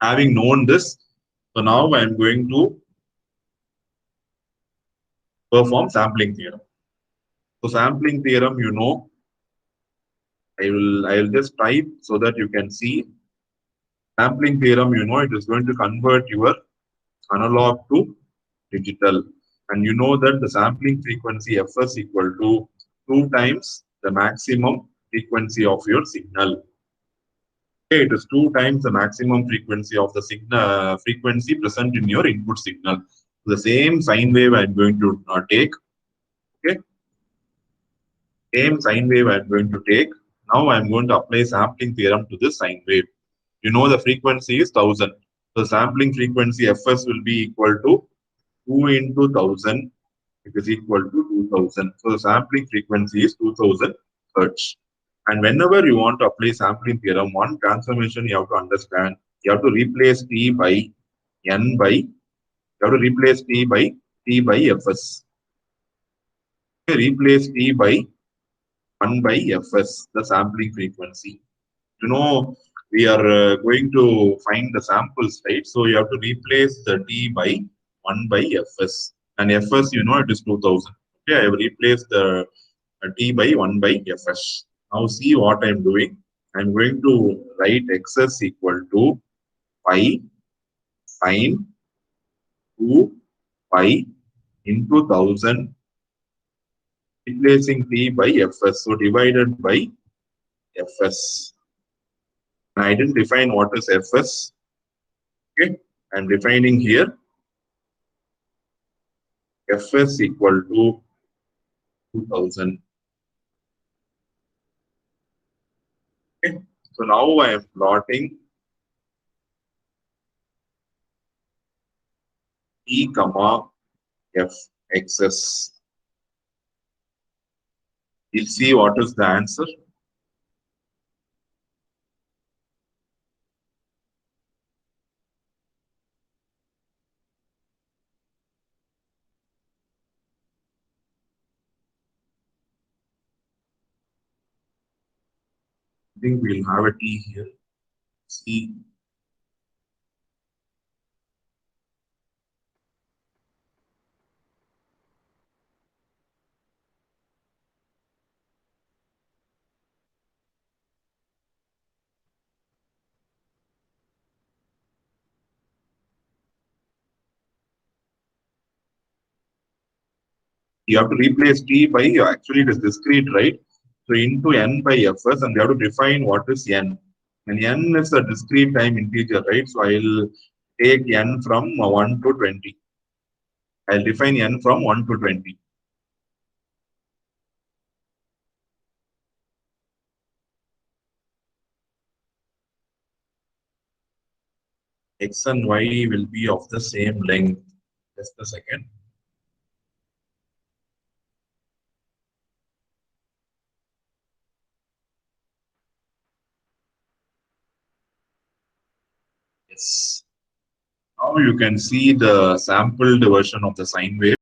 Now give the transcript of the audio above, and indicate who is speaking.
Speaker 1: Having known this, so now I am going to perform sampling theorem. So sampling theorem, I will just type so that you can see. Sampling theorem, it is going to convert your analog to digital. And you know that the sampling frequency Fs equal to 2 times the maximum frequency of your signal. Okay, it is 2 times the maximum frequency of the signal frequency present in your input signal. The same sine wave I am going to take. Okay, same sine wave I am going to take. Now I am going to apply sampling theorem to this sine wave. You know the frequency is 1000. So sampling frequency Fs will be equal to 2 into 1000. It is equal to 2000. So the sampling frequency is 2000 hertz. And whenever you want to apply sampling theorem, one transformation you have to understand. You have to replace T by N by, you have to replace T by Fs. Replace T by 1 by Fs, the sampling frequency. We are going to find the samples, right? So you have to replace the T by 1 by Fs. And Fs, it is 2000. Okay, I have replaced the T by 1 by Fs. Now see what I am doing. I am going to write Xs equal to pi sine 2 pi into 1000, replacing T by Fs. So divided by Fs. I didn't define what is Fs. Okay, I'm defining here Fs equal to 2000. Okay, so now I am plotting T comma F Xs. We'll see what is the answer. I think we'll have a T here. See. You have to replace T by, actually it is discrete, right? So into N by Fs, and you have to define what is N. And N is a discrete time integer, right? So I'll take N from 1 to 20. I'll define N from 1 to 20. X and Y will be of the same length. Just a second. Yes. Now you can see the sampled version of the sine wave.